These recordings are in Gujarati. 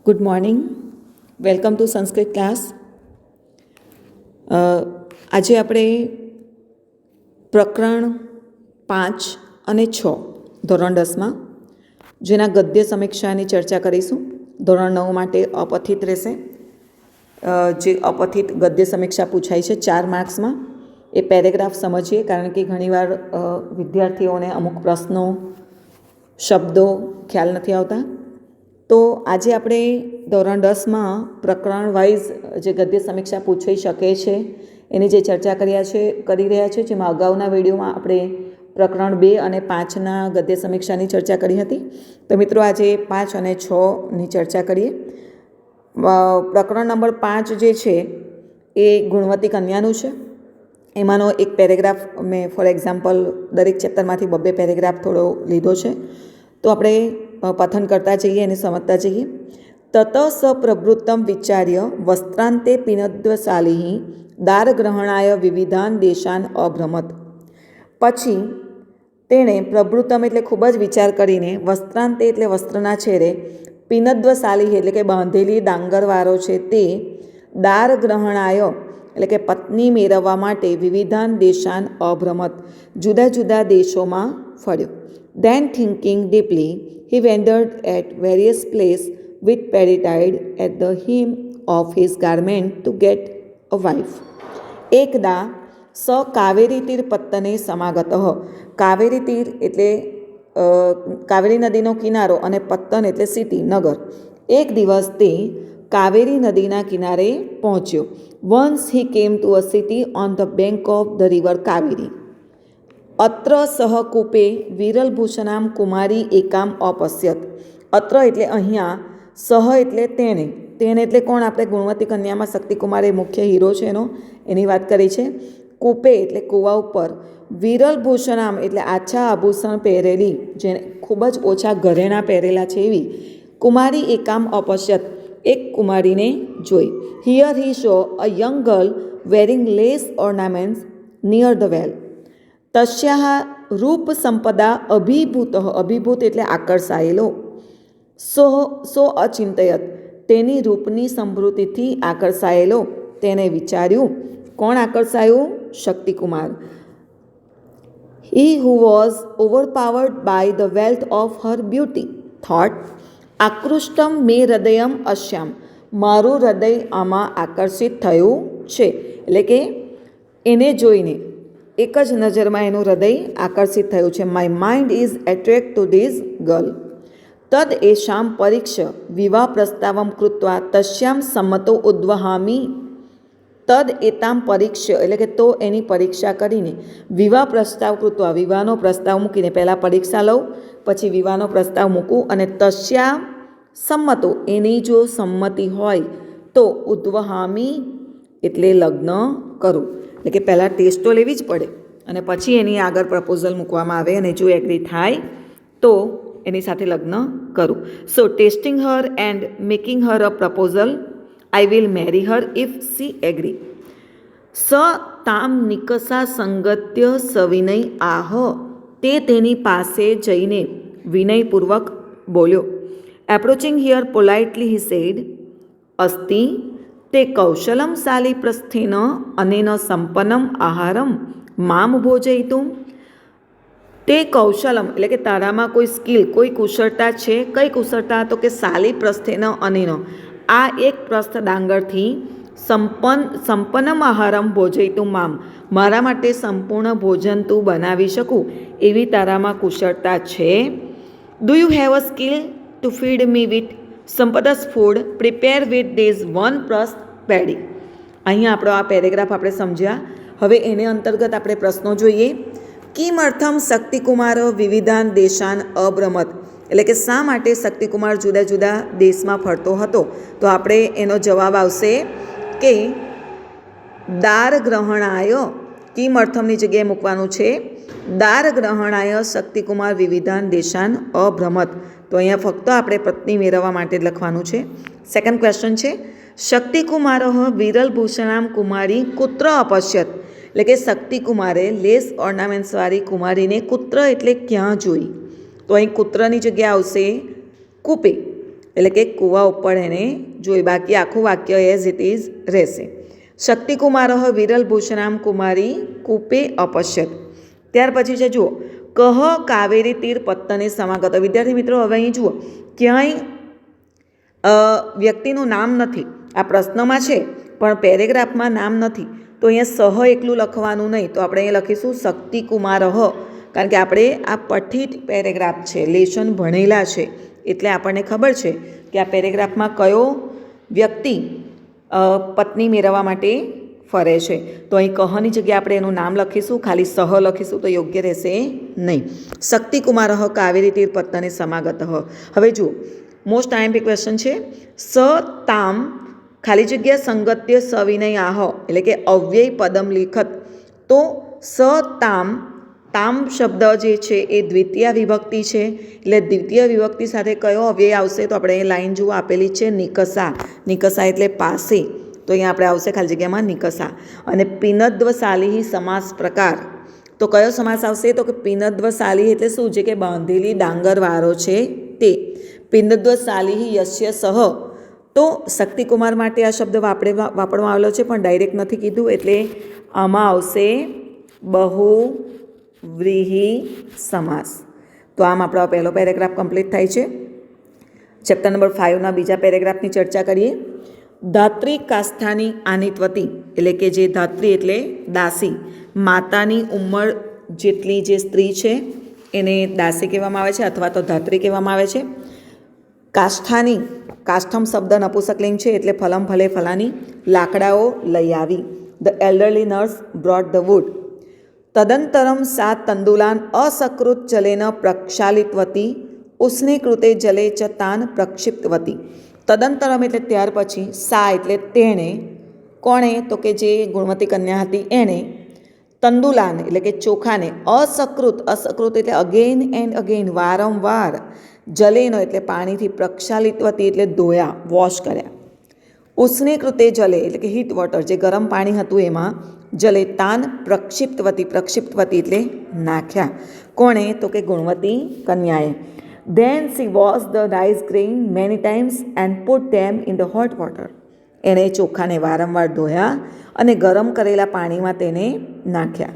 Good morning. Welcome to Sanskrit class. આજે આપણે પ્રકરણ 5 અને 6 ધોરણ 10માં જેના ગદ્ય સમીક્ષાની ચર્ચા કરીશું. ધોરણ 9 માટે અપઠિત રહેશે. જે અપઠિત ગદ્ય સમીક્ષા પૂછાય છે 4 માર્ક્સમાં. એ પેરેગ્રાફ સમજીએ, કારણ કે ઘણીવાર વિદ્યાર્થીઓને અમુક પ્રશ્નો, શબ્દો ખ્યાલ નથી આવતા. તો આજે આપણે ધોરણ 10માં પ્રકરણ વાઇઝ જે ગદ્ય સમીક્ષા પૂછાઈ શકે છે એની જે ચર્ચા કરી રહ્યા છે, જેમાં અગાઉના વિડીયોમાં આપણે પ્રકરણ 2 અને 5ના ગદ્ય સમીક્ષાની ચર્ચા કરી હતી. તો મિત્રો આજે 5 અને 6ની ચર્ચા કરીએ. પ્રકરણ નંબર 5 જે છે એ ગુણવતી કન્યાનું છે. એમાંનો એક પેરેગ્રાફ મેં ફોર એક્ઝામ્પલ દરેક ચેપ્ટરમાંથી 2 પેરેગ્રાફ થોડો લીધો છે. તો આપણે પઠન કરતા જઈએ અને સમજતા જઈએ. તત સ પ્રવૃત્તમ વિચાર્ય વસ્ત્રાંતે પિનદ્વશાલિ દારગ્રહણાય વિવિધાન દેશાન અભ્રમત. પછી તેણે પ્રવૃત્તમ એટલે ખૂબ જ વિચાર કરીને, વસ્ત્રાંતે એટલે વસ્ત્રના છેડે, પિનદ્વશાલિ એટલે કે બાંધેલી ડાંગરવાળો છે તે, દારગ્રહણાય એટલે કે પત્ની મેળવવા માટે, વિવિધાન દેશાન અભ્રમત જુદા જુદા દેશોમાં ફર્યો. Then thinking deeply, he wandered at various places with peritide at the hem of his garment to get a wife. એકદા સ કાવેરી તીર પત્તને સમાગત. કાવેરી તીર એટલે કાવેરી નદીનો કિનારો અને પત્તન એટલે સિટી, નગર. એક દિવસ તે કાવેરી નદીના કિનારે પહોંચ્યો. Once he came to a city on the bank of the river Kaveri. અત્ર સહ કૂપે વિરલભૂષણામ કુમારી એકામ અપશ્યત. અત્ર એટલે અહીંયા, સહ એટલે તેણે. તેણે એટલે કોણ? આપણે ગુણવતી કન્યામાં શક્તિકુમાર એ મુખ્ય હીરો છે એની વાત કરી છે. કૂપે એટલે કૂવા ઉપર. વિરલભૂષણામ એટલે આછા આભૂષણ પહેરેલી, જેને ખૂબ જ ઓછા ઘરેણાં પહેરેલા છે એવી, કુમારી એકામ અપશ્યત એક કુમારીને જોઈ. Here he saw a young girl wearing less ornaments near the well. તસ્યાહ રૂપ સંપદા અભિભૂત. અભિભૂત એટલે આકર્ષાયેલો. સો અચિંતયત તેની રૂપની સમૃદ્ધિથી આકર્ષાયેલો. તેને વિચાર્યું. કોણ આકર્ષાયું? શક્તિકુમાર. He who was overpowered by the wealth of her beauty thought, આકૃષ્ટમ મે હૃદયમ અશ્યામ. મારું હૃદય આમાં આકર્ષિત થયું છે. એટલે કે એને જોઈને એક જ નજરમાં એનું હૃદય આકર્ષિત થયું છે. My mind is attract to this girl. તદ એશામ પરીક્ષ વિવાહ પ્રસ્તાવમ કૃત્વા તસ્યામ સંમતો ઉદ્વહામી. તદ એતામ પરીક્ષ એટલે કે તો એની પરીક્ષા કરીને, વિવાહ પ્રસ્તાવ કૃત્વા વિવાહનો પ્રસ્તાવ મૂકીને, પહેલાં પરીક્ષા લઉં પછી વિવાહનો પ્રસ્તાવ મૂકું, અને તસ્યા સંમતો એની જો સંમતિ હોય તો ઉદ્વહામી એટલે લગ્ન કરું. એટલે કે પહેલાં ટેસ્ટ તો લેવી જ પડે અને પછી એની આગળ પ્રપોઝલ મૂકવામાં આવે, અને જો એગ્રી થાય તો એની સાથે લગ્ન કરું. So testing her and making her a proposal, I will marry her if she agree. સ તામ નિકષા સંગત્ય સવિનય આહ. તે તેની પાસે જઈને વિનયપૂર્વક બોલ્યો. Approaching here politely he said, અસ્તિ તે કૌશલમ શાલી પ્રસ્થેન અનેન સંપન્નમ આહારમ મામ ભોજયિતુમ. તે કૌશલમ એટલે કે તારામાં કોઈ સ્કિલ, કોઈ કુશળતા છે. કઈ કુશળતા? તો કે શાલી પ્રસ્થેન અનેન, આ એક પ્રસ્થ ડાંગરથી, સંપન્નમ આહારમ ભોજયિતુમ મામ, મારા માટે સંપૂર્ણ ભોજન તું બનાવી શકું એવી તારામાં કુશળતા છે. Do you have a skill to feed me with સંપદસ food prepare with these one પ્રસ્થ પેડી. અહીંયા આપણો આ પેરેગ્રાફ આપણે સમજ્યા. હવે એને અંતર્ગત આપણે પ્રશ્નો જોઈએ. કિમર્થમ શક્તિકુમાર વિવિધાન દેશાન અભ્રમત. એટલે કે શા માટે શક્તિકુમાર જુદા જુદા દેશમાં ફરતો હતો? તો આપણે એનો જવાબ આવશે કે દારગ્રહણાય. કિમર્થમની જગ્યાએ મૂકવાનું છે દારગ્રહણાય શક્તિકુમાર વિવિધાન દેશાન અભ્રમત. તો અહીંયા ફક્ત આપણે પત્ની મેળવવા માટે જ લખવાનું છે. સેકન્ડ ક્વેશ્ચન છે, શક્તિકુમાર વિરલભૂષણામ કુમારી કુત્ર અપશ્યત. એટલે કે શક્તિકુમારે લેસ ઓર્નામેન્ટ્સવાળી કુમારીને કુત્ર એટલે ક્યાં જોઈ? તો અહીં કુત્રની જગ્યા આવશે કૂપે. એટલે કે કૂવા ઉપર એને જોઈ, બાકી આખું વાક્ય એઝ ઇટ ઇઝ રહેશે. શક્તિકુમારઃ વિરલભૂષણામ કુમારી કૂપે અપશ્યત. ત્યાર પછી છે જુઓ, કહ કાવેરી તીર પત્તને સમાગત. વિદ્યાર્થી મિત્રો હવે અહીં જુઓ, ક્યાંય વ્યક્તિનું નામ નથી. આ પ્રશ્નમાં છે પણ પેરેગ્રાફમાં નામ નથી, તો અહીંયા સહ એકલું લખવાનું નહીં, તો આપણે અહીંયા લખીશું શક્તિકુમારઃ, કારણ કે આપણે આ પઠિત પેરેગ્રાફ છે, લેશન ભણેલા છે, એટલે આપણને ખબર છે કે આ પેરેગ્રાફમાં કયો વ્યક્તિ પત્ની મેળવવા માટે ફરે છે. તો અહીં કહની જગ્યાએ આપણે એનું નામ લખીશું, ખાલી સહ લખીશું તો યોગ્ય રહેશે નહીં. શક્તિકુમારઃ કાવેરી તીર પત્તને સમાગત. હવે જુઓ, મોસ્ટ આઈએમપી ક્વેશ્ચન છે. સ તામ ખાલી જગ્યા સંગત્ય સવિનય આહ, એટલે કે અવ્યય પદમ લિખત. તો સ તામ, તામ શબ્દ જે છે એ દ્વિતીય વિભક્તિ છે, એટલે દ્વિતીય વિભક્તિ સાથે કયો અવ્યય આવશે? તો આપણે એ લાઈન જુઓ આપેલી છે, નિકસા. નિકસા એટલે પાસે, તો અહીંયા આપણે આવશે ખાલી જગ્યામાં નિકસા. અને પિનદ્વશાલી સમાસ પ્રકાર, તો કયો સમાસ આવશે? તો કે પિનદ્વશાલી એટલે શું છે? કે બાંધેલી ડાંગરવાળો છે તે. પિનદ્વશાલી યસ્ય સહ, તો શક્તિકુમાર માટે આ શબ્દ વાપરવામાં આવેલો છે, પણ ડાયરેક્ટ નથી કીધું, એટલે આમાં આવશે બહુવ્રીહી સમાસ. તો આમ આપણો પહેલો પેરેગ્રાફ કમ્પ્લીટ થાય છે. ચેપ્ટર નંબર 5ના બીજા પેરેગ્રાફની ચર્ચા કરીએ. ધાત્રી કાસ્થાની આનિત્વતી, એટલે કે જે ધાત્રી એટલે દાસી, માતાની ઉંમર જેટલી જે સ્ત્રી છે એને દાસી કહેવામાં આવે છે, અથવા તો ધાત્રી કહેવામાં આવે છે. કાષ્ઠાની, કાષ્ઠમ શબ્દ નપુંસકલિંગ છે, એટલે ફલમ ફલે ફલાની, લાકડાઓ લઈ આવી. The elderly nurse brought the wood. તદંતરમ સા તંદુલાન અસકૃત જલેન પ્રક્ષાલિતવતી, ઉષ્ણે કૃતે જલે ચ તાન પ્રક્ષિપ્તવતી. તદંતરમ એટલે ત્યાર પછી, સા એટલે તેણે, કોણે? તો કે જે ગુણવતી કન્યા હતી એણે, તંદુલાન એટલે કે ચોખાને, અસકૃત, અસકૃત એટલે અગેન એન્ડ અગેન, વારંવાર, જલેનો એટલે પાણીથી, પ્રક્ષાલિતવતી એટલે ધોયા, વોશ કર્યા. ઉષ્ણે કૃતે જલે એટલે કે હીટ વોટર, જે ગરમ પાણી હતું એમાં, જલે તાન પ્રક્ષિપ્તવતી, પ્રક્ષિપ્તવતી એટલે નાખ્યા. કોણે? તો કે ગુણવતી કન્યાએ. Then she washed the rice grain many times and put them in the hot water. એણે ચોખાને વારંવાર ધોયા અને ગરમ કરેલા પાણીમાં તેને નાખ્યા.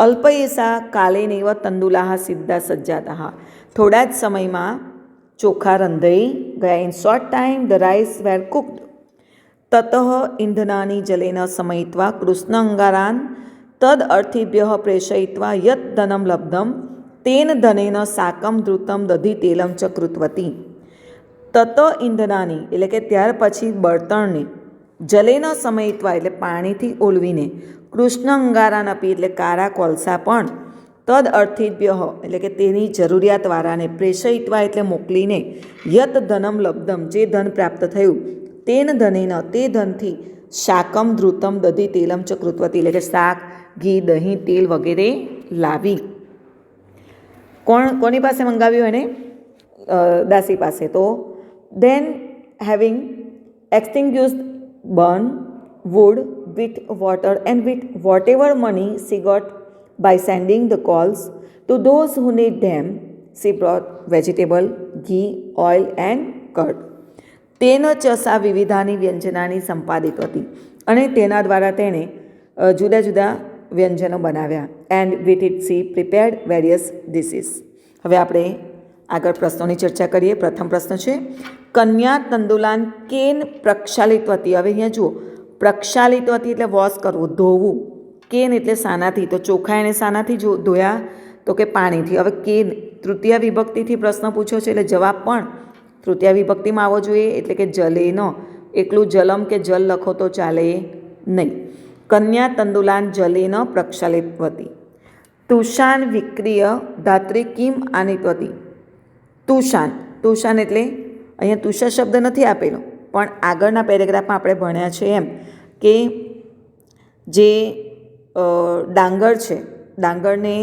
અલ્પયેસા કાલેનેવ તંદુલાહ સિદ્ધા સજ્જાતઃ. થોડા જ સમયમાં ચોખા રંધાઈ ગયા. In short time the rice were cooked. તતઃ ઇંધનાની જલેન સમયિત્વા કૃષ્ણ અંગારાન તદ અર્થિભ્ય પ્રેષયિત્વા યત ધનમ લબ્ધમ તેન ધનેન સાકમ ધૃતમ દધી તેલમ ચ કૃતવતી. તત ઇંધનાની એટલે કે ત્યાર પછી બળતણને, જલેન સમયિત્વા એટલે પાણીથી ઓલવીને, કૃષ્ણ અંગારાન આપી એટલે કારા કોલસા પણ, તદ અર્થિભ્ય એટલે કે તેની જરૂરિયાતવાળાને, પ્રેષયિત્વા એટલે મોકલીને, યત ધનમ લબ્ધમ જે ધન પ્રાપ્ત થયું, તેન ધનેન તે ધનથી, શાકમ ધૃતમ દધી તેલમ ચ કૃતવતી એટલે કે શાક, ઘી, દહીં, તેલ વગેરે લાવી. કોની પાસે મંગાવ્યું એને? દાસી પાસે. તો then having extinguished burn wood with water and with whatever money she got by sending the calls to those who need them, she brought vegetable, ghee, oil and curd. તેન ચસા વિવિધાની વ્યંજનાની સંપાદિત હતી, અને તેના દ્વારા તેણે જુદા જુદા વ્યંજનો બનાવ્યા. And with it C prepared various dishes. હવે આપણે આગળ પ્રશ્નોની ચર્ચા કરીએ. પ્રથમ પ્રશ્ન છે, કન્યા તંદુલાન કેન પ્રક્ષાલિતવતી. હવે અહીંયા જુઓ, પ્રક્ષાલિતવતી એટલે વોશ કરવું, ધોવું. કેન એટલે સાનાથી, તો ચોખા એને સાનાથી ધોયા? તો કે પાણીથી. હવે કેન તૃતીય વિભક્તિથી પ્રશ્ન પૂછ્યો છે, એટલે જવાબ પણ તૃતીય વિભક્તિમાં આવવો જોઈએ, એટલે કે જલેનો. એકલું જલમ કે જલ લખો તો ચાલે નહીં. કન્યા તંદુલાન જલેન પ્રક્ષાલિતવતી. તુષાન વિક્રિય ધાત્રી કિમ આનિત્વતી. તુષાન, તુષાન એટલે અહીંયા તુષા શબ્દ નથી આપેલો, પણ આગળના પેરેગ્રાફમાં આપણે ભણ્યા છે એમ કે જે ડાંગર છે, ડાંગરને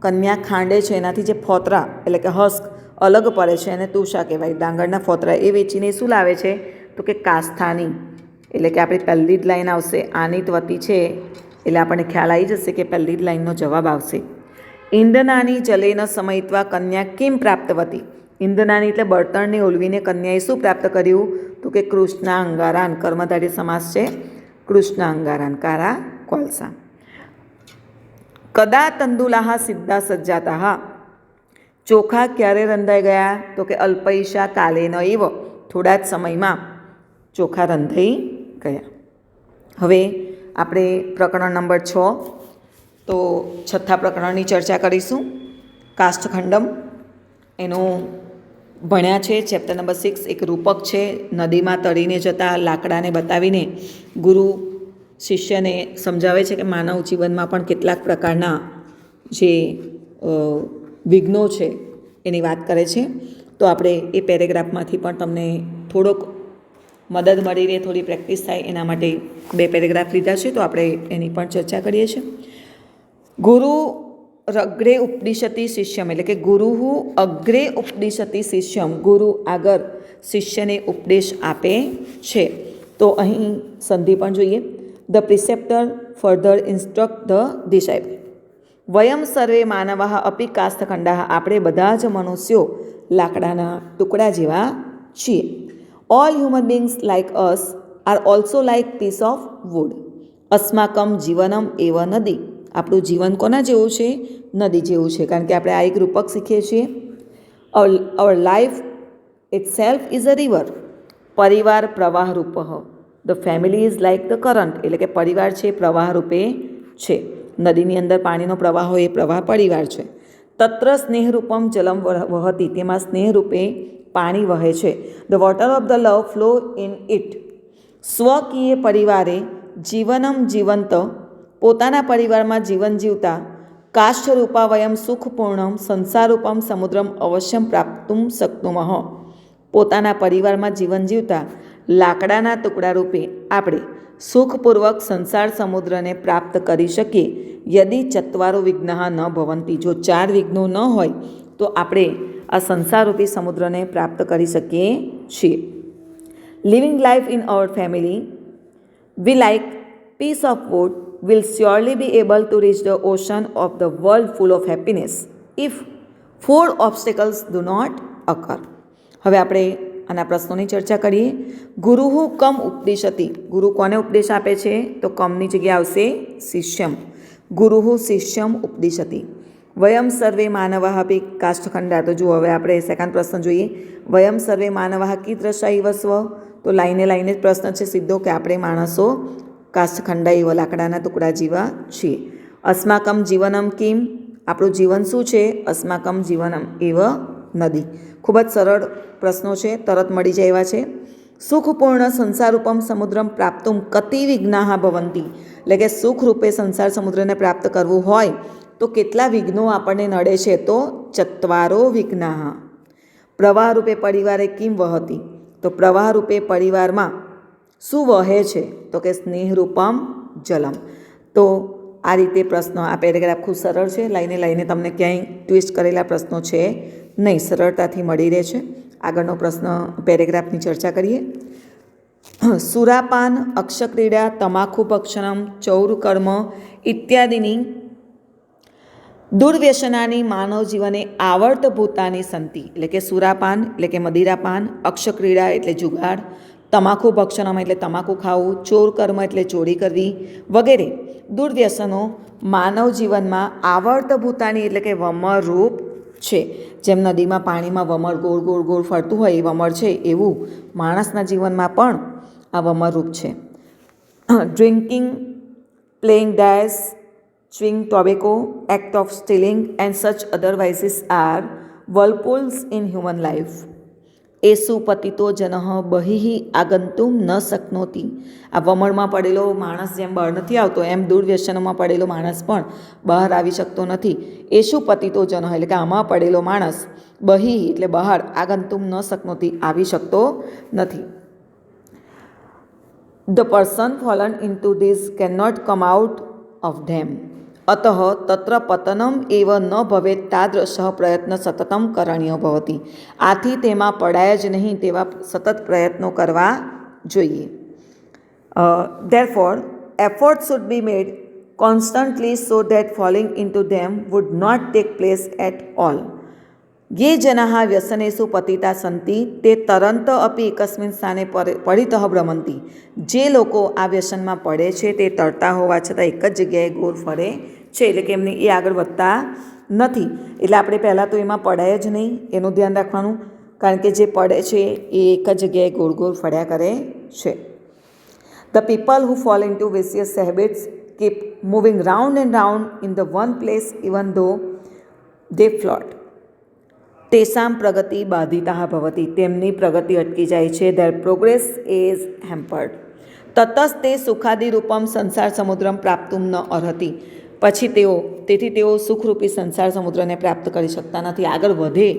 કન્યા ખાંડે છે, એનાથી જે ફોતરા એટલે કે હસ્ક અલગ પડે છે એને તુષા કહેવાય. ડાંગરના ફોતરા એ વેચીને શું લાવે છે? તો કે કાસ્થાની, એટલે કે આપણી પહેલી જ લાઈન આવશે આનિત્વતી છે, એટલે આપણને ખ્યાલ આવી જશે કે પહેલી જ લાઈનનો જવાબ આવશે. ઇંધનાની જલેન સમયિત્વા કન્યા કિમ પ્રાપ્તવતી. ઇંધનાની એટલે બળતણને ઓલવીને કન્યાએ શું પ્રાપ્ત કર્યું? તો કે કૃષ્ણા અંગારાન. કર્મધારય સમાસ છે. કૃષ્ણા અંગારાન, કારા કોલસા. કદા તંદુલાહ સિદ્ધા સજ્જાતા. ચોખા ક્યારે રંધાઈ ગયા? તો કે અલ્પૈશા કાલેન એવ. થોડા જ સમયમાં ચોખા રંધાઈ ગયા. હવે આપણે પ્રકરણ નંબર 6, તો છઠ્ઠા પ્રકરણની ચર્ચા કરીશું. કાષ્ઠખંડમ એનું ભણ્યા છે. ચેપ્ટર નંબર 6 એક રૂપક છે. નદીમાં તરીને જતા લાકડાને બતાવીને ગુરુ શિષ્યને સમજાવે છે કે માનવ જીવનમાં પણ કેટલાક પ્રકારના જે વિઘ્નો છે એની વાત કરે છે. તો આપણે એ પેરેગ્રાફમાંથી પણ તમને થોડોક મદદ મળી રહે, થોડી પ્રેક્ટિસ થાય એના માટે 2 પેરેગ્રાફ લીધા છે. તો આપણે એની પણ ચર્ચા કરીએ છીએ. ગુરુ અગ્રે ઉપદિશતી શિષ્યમ, એટલે કે ગુરુ અગ્રે ઉપદિશતી શિષ્યમ, ગુરુ આગળ શિષ્યને ઉપદેશ આપે છે. તો અહીં સંધિ પણ જોઈએ. The preceptor further instruct the disciple. વયમ સર્વે માનવાહ અપી કાષ્ઠખંડાહ, આપણે બધા જ મનુષ્યો લાકડાના ટુકડા જેવા છીએ. All human beings like us are also like piece of wood. અસ્માકમ જીવનમ એવ નદી, આપણું જીવન કોના જેવું છે? નદી જેવું છે. કારણ કે આપણે આ એક રૂપક શીખીએ છીએ. Our life it self is a river. પરિવાર પ્રવાહ રૂપ. The family is like the current, એટલે કે પરિવાર છે પ્રવાહ રૂપે છે. નદીની અંદર પાણીનો પ્રવાહ હોય એ પ્રવાહ પરિવાર છે. તત્ર સ્નેહરૂપમ જલમ વહતી, તેમાં સ્નેહરૂપે પાણી વહે છે. The water of the love flow in it. સ્વકીય પરિવારે જીવનમ જીવંત, પોતાના પરિવારમાં જીવન જીવતા. કાષ્ઠરૂપા વયમ સુખપૂર્ણમ સંસારરૂપમ સમુદ્રમ અવશ્યમ પ્રાપ્તુમ શક્નુમઃ. પોતાના પરિવારમાં જીવન જીવતા લાકડાના ટુકડા રૂપે આપણે સુખપૂર્વક સંસાર સમુદ્રને પ્રાપ્ત કરી શકીએ. યદિ ચત્વારો વિઘ્નઃ ન ભવંતી, જો 4 વિઘ્નો ન હોય તો આપણે આ સંસારરૂપી સમુદ્રને પ્રાપ્ત કરી શકીએ છીએ. Living life in our family we like piece of wood will surely be able to reach the ocean of the world full of happiness if 4 obstacles do not occur. હવે આપણે આના પ્રશ્નોની ચર્ચા કરીએ. ગુરુ કમ ઉપદેશતી, ગુરુ કોને ઉપદેશ આપે છે? તો કમની જગ્યાએ આવશે શિષ્યમ. ગુરુ શિષ્યમ ઉપદેશતી. વયમ સર્વે માનવાહ અપી કાષ્ઠખંડા. તો જુઓ હવે આપણે સેકન્ડ પ્રશ્ન જોઈએ. વયમ સર્વે માનવાહ કીદૃશા ઇવ સ્વ. તો લાઈને લાઈને જ પ્રશ્ન છે સીધો કે આપણે માણસો કાષ્ઠખંડા એવા લાકડાના ટુકડા જેવા છીએ. અસ્માકમ જીવનમ કિમ, આપણું જીવન શું છે? અસ્માકમ જીવનમ એવ નદી. ખૂબ જ સરળ પ્રશ્નો છે, તરત મળી જાય એવા છે. સુખપૂર્ણ સંસારરૂપમ સમુદ્રમ પ્રાપ્તુમ કતિ વિઘ્નાહ ભવંતી, એટલે કે સુખરૂપે સંસાર સમુદ્રને પ્રાપ્ત કરવું હોય તો કેટલા વિઘ્નો આપણને નડે છે? તો ચત્વારો વિઘ્નાહ. પ્રવાહ રૂપે પરિવારે કિમ વહતી, તો પ્રવાહ રૂપે પરિવારમાં શું વહે છે? તો કે સ્નેહરૂપમ જલમ. તો આ રીતે પ્રશ્નો, આ પેરેગ્રાફ ખૂબ સરળ છે. લાઈને લાઈને તમને ક્યાંય ટ્વિસ્ટ કરેલા પ્રશ્નો છે નહીં, સરળતાથી મળી રહે છે. આગળનો પ્રશ્ન પેરેગ્રાફની ચર્ચા કરીએ. સુરાપાન, અક્ષક્રીડા, તમાકુ ભક્ષણમ, ચૌરકર્મ ઇત્યાદિની દુર્વ્યસનાની માનવ જીવને આવર્તભૂતાની સંતિ, એટલે કે સુરાપાન એટલે કે મદિરાપાન, અક્ષક્રીડા એટલે જુગાર, તમાકુ ભક્ષણમ એટલે તમાકુ ખાવું, ચોર કર્મ એટલે ચોરી કરવી વગેરે દુર્વ્યસનો માનવ જીવનમાં આવર્તભૂતાની એટલે કે વમળરૂપ છે. જેમ નદીમાં પાણીમાં વમળ ગોળ ગોળ ગોળ ફરતું હોય એ વમળ છે, એવું માણસના જીવનમાં પણ આ વમળરૂપ છે. Drinking, playing dice, chewing tobacco, act of stealing and such other vices are whirlpools in human life. એસુ પતિતો જનઃ બહિઃ આગંતુમ ન શક્નોતિ. આ વમળમાં પડેલો માણસ જેમ બહાર નથી આવતો એમ દુર્વ્યસનોમાં પડેલો માણસ પણ બહાર આવી શકતો નથી. એસુ પતિતો જનઃ એટલે કે આમાં પડેલો માણસ, બહિઃ એટલે બહાર, આગંતુમ ન શક્નોતિ આવી શકતો નથી. The person fallen in to this can not come out of them. અતઃ તત્ર પતનમ એવ ન ભવેત તાદૃશઃ પ્રયત્ન સતતમ કરણીય ભવતી. આથી તેમાં પડાય જ નહીં તેવા સતત પ્રયત્નો કરવા જોઈએ. Therefore effort should be made constantly so that falling into them would not take place at all. ये जनाः व्यसनेषु पतिता सन्ति ते तरंत अपि एकस्मिन् स्थाने परितः भ्रमन्ति। जे लोको आ व्यसનમાં પડે છે તે તરતા હોવા છતાં એક જ જગ્યાએ ગોળ ફરે છે, એટલે કે એમને એ આગળ વધતા નથી. એટલે આપણે પહેલાં તો એમાં પડાય જ નહીં, એનું ધ્યાન રાખવાનું, કારણ કે જે પડે છે એ એક જ જગ્યાએ ગોળ ગોળ ફર્યા કરે છે. The people who fall into vicious habits keep moving round and round in the one place even though they float. તેસામ પ્રગતિ બાધિતા ભવતી, તેમની પ્રગતિ અટકી જાય છે. There progress is hampered. તતસ્તે સુખાદી રૂપમ સંસાર સમુદ્રમ પ્રાપ્તુમ ન અર્હતિ, પછી તેથી તેઓ સુખરૂપી સંસાર સમુદ્રને પ્રાપ્ત કરી શકતા નથી. આગળ વધે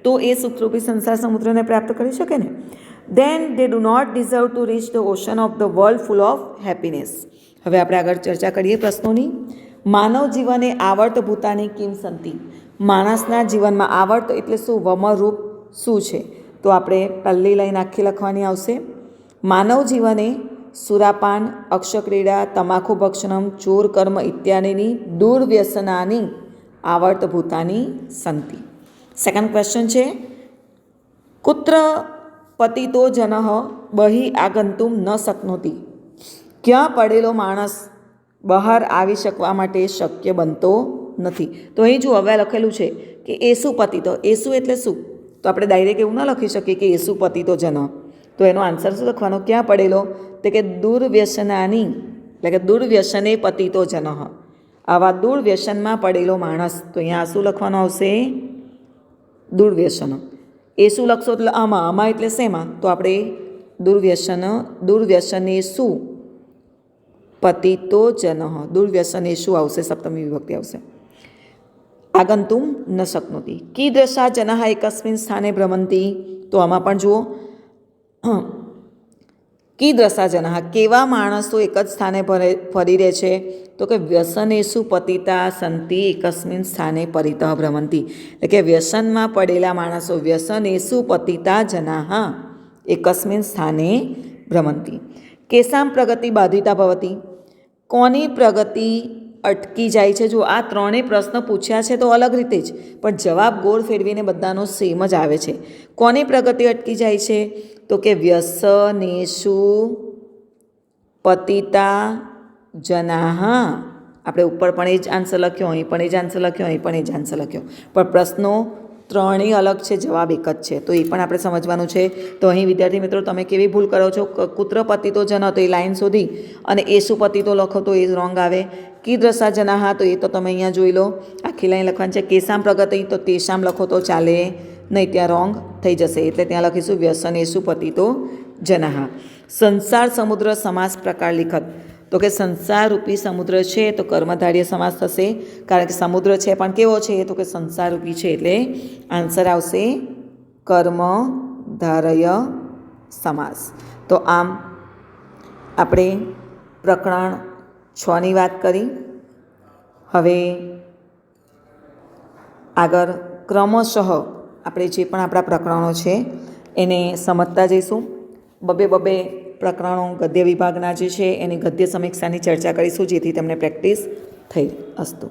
તો એ સુખરૂપી સંસાર સમુદ્રને પ્રાપ્ત કરી શકે ને. Then they do not deserve to reach the ocean of the world full of happiness. હવે આપણે આગળ ચર્ચા કરીએ પ્રશ્નોની. માનવ જીવને આવર્ત ભૂતાની કિમ સંતિ, માણસના જીવનમાં આવર્ત એટલે શું, વમરૂપ શું છે? તો આપણે પહેલી લાઈન આખી લખવાની આવશે. માનવ જીવને સુરાપાન, અક્ષક્રીડા, તમાકુ ભક્ષણમ, ચોર કર્મ ઇત્યાદિની દુર્વ્યસનાની આવર્તભૂતાની સંતિ. સેકન્ડ ક્વેશ્ચન છે, કુત્ર પતિતો જનઃ બહિ આગંતુમ ન શક્નોતિ, ક્યાં પડેલો માણસ બહાર આવી શકવા માટે શક્ય બનતો નથી. તો અહીં જો હવે લખેલું છે કે એસુ પતિતો, એસુ એટલે શું? તો આપણે ડાયરેક્ટ એવું ન લખી શકીએ કે એસુ પતિતો જન. તો એનો આન્સર શું લખવાનો? ક્યાં પડેલો? તો કે દુર્વ્યસનાની, એટલે કે દુર્વ્યસને પતિતો જન, આવા દુર્વ્યસનમાં પડેલો માણસ. તો અહીંયા શું લખવાનું આવશે? દુર્વ્યસન. એ શું લખશો એટલે આમાં એટલે શેમાં? તો આપણે દુર્વ્યસને શું પતિતો જન, દુર્વ્યસને શું આવશે? સપ્તમી વિભક્તિ આવશે. આગંતુમ ન શક્નોતિ. કીદૃશા જનાઃ એકસ્મિન સ્થાને ભ્રમંતી, તો આમાં પણ જુઓ કીદૃશા જનાઃ, કેવા માણસો એક જ સ્થાને ફરી રહે છે? તો કે વ્યસનેષુ પતિતા સંતિ એકસ્મિન સ્થાને પરિતઃ ભ્રમંતી, એટલે કે વ્યસનમાં પડેલા માણસો, વ્યસનેષુ પતિતા જનાઃ એકસ્મિન સ્થાને ભ્રમંતી. કેસામ પ્રગતિ બાધિતા ભવતી, કોની પ્રગતિ અટકી જાય છે? જો આ ત્રણેય પ્રશ્ન પૂછ્યા છે તો અલગ રીતે જ, પણ જવાબ ગોળ ફેરવીને બધાનો સેમ જ આવે છે. કોની પ્રગતિ અટકી જાય છે? તો કે વ્યસનેષુ પતિતા જનાઃ. આપણે ઉપર પણ એ જ આન્સર લખ્યો, અહીં પણ એ જ આન્સર લખ્યો, અહીં પણ એ જ આન્સર લખ્યો, પણ પ્રશ્નો ત્રણેય અલગ છે, જવાબ એક જ છે. તો એ પણ આપણે સમજવાનું છે. તો અહીં વિદ્યાર્થી મિત્રો તમે કેવી ભૂલ કરો છો? કુત્ર પતિતો જન, તો એ લાઈન શોધી અને એસુ પતિતો લખો તો એ રોંગ આવે. કીદૃશા જનાઃ, તો એ તો તમે અહીંયા જોઈ લો, આખી લાઈન લખવાની છે. કેસામ પ્રગતિ, તો તેસામ લખો તો ચાલે નહીં, ત્યાં રોંગ થઈ જશે. એટલે ત્યાં લખીશું વ્યસનેષુ પતિતો જનાઃ. સંસાર સમુદ્ર સમાસ પ્રકાર લિખત, તો કે સંસારરૂપી સમુદ્ર છે તો કર્મધારય સમાસ થશે, કારણ કે સમુદ્ર છે પણ કેવો છે? તો કે સંસારરૂપી છે, એટલે આન્સર આવશે કર્મધારય સમાસ. તો આમ આપણે પ્રકરણ 6ની વાત કરી. હવે આગળ ક્રમશઃ આપણે જે પણ આપણા પ્રકરણો છે એને સમજતા જઈશું. બબે પ્રકરણો ગદ્ય વિભાગના જે છે એની ગદ્ય સમીક્ષાની ચર્ચા કરીશું, જેથી તમને પ્રેક્ટિસ થઈ. અસ્તુ.